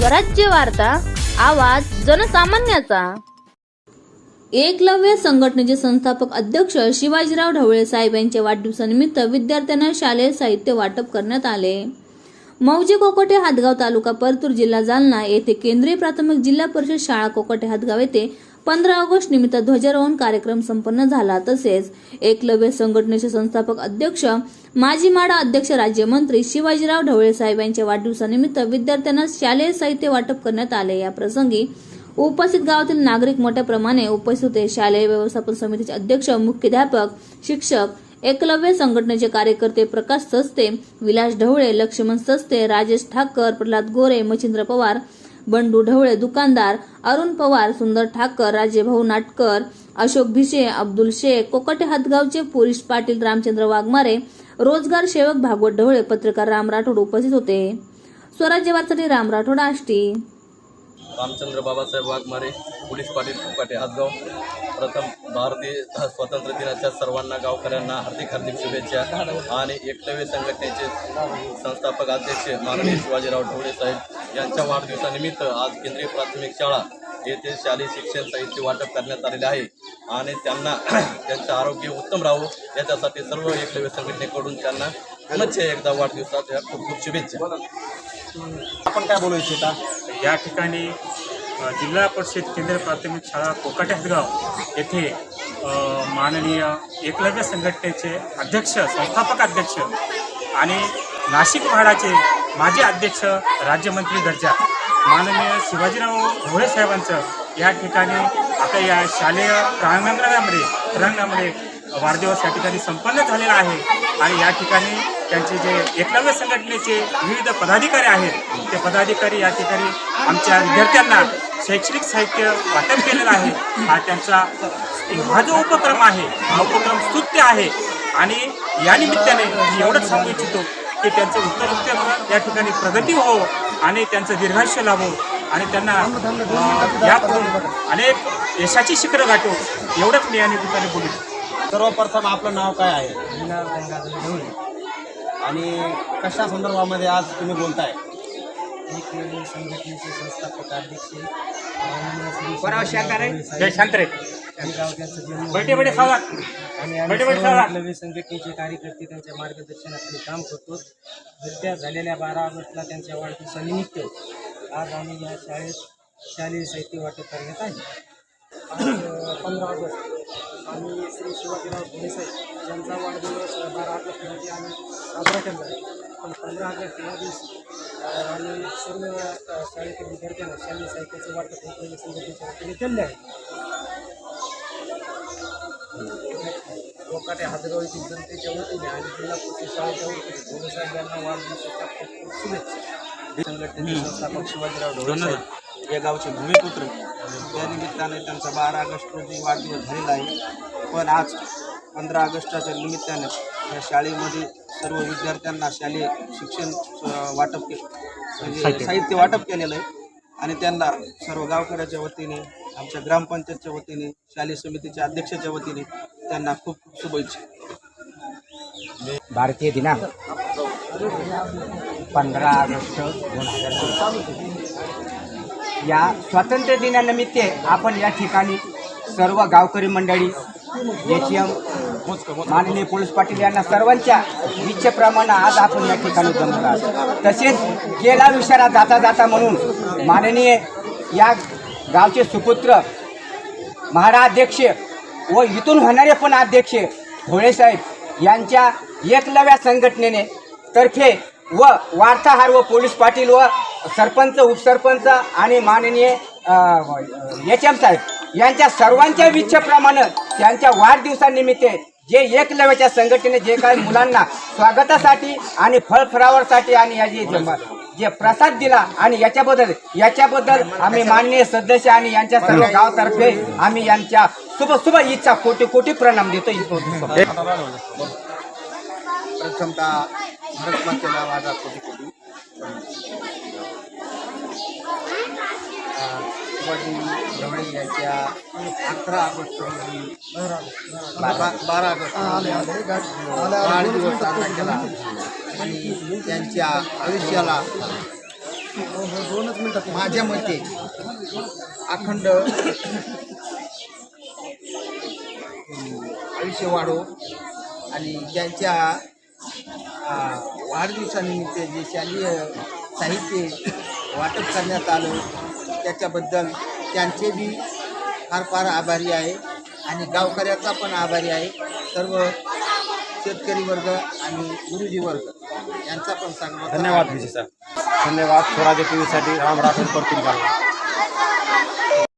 स्वराज्य वार्ता, आवाज जनसामान्याचा। एकलव्य संघटनेचे संस्थापक अध्यक्ष शिवाजीराव ढवळे साहेब यांच्या वाढदिवसानिमित्त विद्यार्थ्यांना शालेय साहित्य वाटप करण्यात आले। मौजे कोकोटे हातगाव तालुका परतूर जिल्हा जालना येथे केंद्रीय प्राथमिक जिल्हा परिषद शाळा कोकोटे हातगाव येथे 15 ऑगस्ट निमित्त ध्वजारोहण कार्यक्रम संपन्न झाला। तसेच एकलव्य संघटनेचे संस्थापक अध्यक्ष माजी माडा अध्यक्ष राज्यमंत्री शिवाजीराव ढवळे साहेब यांच्या वाढदिवसानिमित्त विद्यार्थ्यांना शालेय साहित्य वाटप करण्यात आले। या प्रसंगी उपस्थित गावातील नागरिक मोठ्या प्रमाणे उपस्थित होते। शालेय व्यवस्थापन समितीचे अध्यक्ष, मुख्याध्यापक, शिक्षक, एकलव्य संघटनेचे कार्यकर्ते प्रकाश सस्ते, विलास ढवळे, लक्ष्मण सस्ते, राजेश ठाकर, प्रल्हाद गोरे, मच्छिंद्र पवार, बंडू ढवळे, दुकानदार अरुण पवार, सुंदर ठाकर, राजेभाऊ नाटकर, अशोक भिशे, अब्दुल शेख, कोकोटे हातगावचे पुरुष पाटील, रामचंद्र वाघमारे, रोजगार सेवक भागवत ढवळे, पत्रकार राम राठोड उपस्थित होते। स्वराज्य वार्तासाठी राम राठोड, आष्टी। रामचंद्र बाबासाहेब वाघमारे, पोलीस पाटील, कोकोटे हातगाव। प्रथम भारतीय स्वातंत्र्य दिनाच्या सर्वांना गावकऱ्यांना हार्दिक शुभेच्छा। आणि एकलव्य संघटनेचे संस्थापक अध्यक्ष माननीय शिवाजीराव ढवळे साहेब यांच्या वाढदिवसानिमित्त आज केंद्रीय प्राथमिक शाळा येथे शालेय शिक्षण साहित्य वाटप करण्यात आलेले आहे। आणि त्यांना त्यांचे आरोग्य उत्तम राहो याच्यासाठी सर्व एकलव्य संघटनेकडून त्यांना पुनश्च एकदा वाढदिवसाच्या खूप खूप शुभेच्छा। आपण काय बोलू इच्छिता? या ठिकाणी जिल्हा परिषद केंद्रीय प्राथमिक शाळा कोकोटे हातगाव येथे माननीय एकलव्य संघटनेचे अध्यक्ष, संस्थापक अध्यक्ष आणि नाशिक म्हाडाचे माजी अध्यक्ष, राज्यमंत्री दर्जा माननीय शिवाजीराव ढवळे साहेबांचं या ठिकाणी आता या शालेय प्रांगणामध्ये वाढदिवस या ठिकाणी संपन्न झालेला आहे। आणि या ठिकाणी त्यांचे जे एकलव्य संघटनेचे विविध पदाधिकारी आहेत ते पदाधिकारी या ठिकाणी आमच्या विद्यार्थ्यांना शैक्षणिक साहित्य वाटप केलेलं आहे। हा त्यांचा हा जो उपक्रम आहे, हा उपक्रम स्तुत्य आहे। आणि या निमित्ताने मी एवढंच सांगू इच्छितो की त्यांचं उत्तर या ठिकाणी प्रगती हो आणि त्यांचं दीर्घायुष्य लाभो आणि त्यांना यापुढून अनेक यशाची शिखरं गाठो, एवढंच मी या निमित्ताने बोलू। सर्वप्रथम आपलं नाव काय आहे गंगाधर ढवळे आणि कशा संदर्भामध्ये आज तुम्ही बोलताय? एकलव्य संघटनेचे संस्थापक अध्यक्ष एकलव्य संघटनेचे कार्यकर्ते त्यांच्या मार्गदर्शनाखाली काम करतो। सध्या झालेल्या 12 ऑगस्टला त्यांच्या वाढदिवसानिमित्त आज आम्ही या शाळेत शालेय साहित्य वाटप करण्यात आले। आज 15 ऑगस्ट आम्ही श्री शिवाजीराव ढवळे साहेब यांचा वाढदिवस 12 ऑगस्ट रोजी आम्ही साजरा केला आहे। पण 15 ऑगस्ट या दिवशी आम्ही सर्व शाळेतील विद्यार्थ्यांना शालेय साहित्याचे वाटप एकलव्य संघटनेच्या वतीने केले आहे। कोकोटे हातगाव येथील जनतेच्या वतीने आणि जिल्हा परिषद शाळेच्या वतीने ढवळे साहेब यांना वाढदिवसाच्या खूप खूप शुभेच्छा। संघटनेचे संस्थापक शिवाजीराव ढवळे साहेब या गावचे भूमिपुत्र, त्या निमित्ताने त्यांचा 12 ऑगस्ट रोजी वाढदिवस झालेला आहे। पण आज 15 ऑगस्टच्या निमित्ताने या शाळेमध्ये सर्व विद्यार्थ्यांना शालेय शिक्षण वाटप म्हणजे साहित्य वाटप केलेलं आहे। आणि त्यांना सर्व गावकऱ्याच्या वतीने, आमच्या ग्रामपंचायतच्या वतीने, शालेय समितीच्या अध्यक्षाच्या वतीने त्यांना खूप खूप शुभेच्छा। भारतीय दिनांक 15 ऑगस्ट 2020 या स्वातंत्र्य दिनानिमित्त आपण या ठिकाणी सर्व गावकरी मंडळी, एचएम, माननीय पोलीस पाटील यांना सर्वांच्या इच्छेप्रमाणे आज आपण या ठिकाणी जमलो आहोत। तसेच गेला विचारा जाता जाता म्हणून माननीय या गावचे सुपुत्र, महाराध्यक्ष व इथून होणारे पण अध्यक्ष ढवळे साहेब यांच्या एकलव्य संघटनेने तर्फे व वार्ताहर व पोलीस पाटील व सरपंच, उपसरपंच आणि माननीय एचएम साहेब यांच्या सर्वांच्या इच्छेप्रमाणे त्यांच्या वाढदिवसानिमित्त जे एकलव्याच्या संघटनेने जे काही मुलांना स्वागतासाठी आणि फळफरावासाठी आणि याची जे प्रसाद दिला आणि याच्याबद्दल आम्ही माननीय सदस्य आणि यांच्या सर्व गावातर्फे आम्ही यांच्या शुभ इच्छा कोटी कोटी प्रणाम देतो। प्रथमतः भारत मातेला माझा कोटी कोटी शिवाजी ढवळे यांच्या 18 ऑगस्ट रोजी 12 ऑगस्ट वाढदिवस साजरा केला आणि त्यांच्या आयुष्याला माझ्या मते अखंड आयुष्य वाढो आणि त्यांच्या वाढदिवसानिमित्त जे शालेय साहित्य वाटप करण्यात आलं त्याच्याबद्दल त्यांचे बी फार फार आभारी आहे आणि गावकऱ्याचा पण आभारी आहे. सर्व शेतकरी वर्ग आणि गुरुजी वर्ग यांचा पण सांगण्याचा धन्यवाद स्वराज्य टीव्हीसाठी राम राठोड परतूर.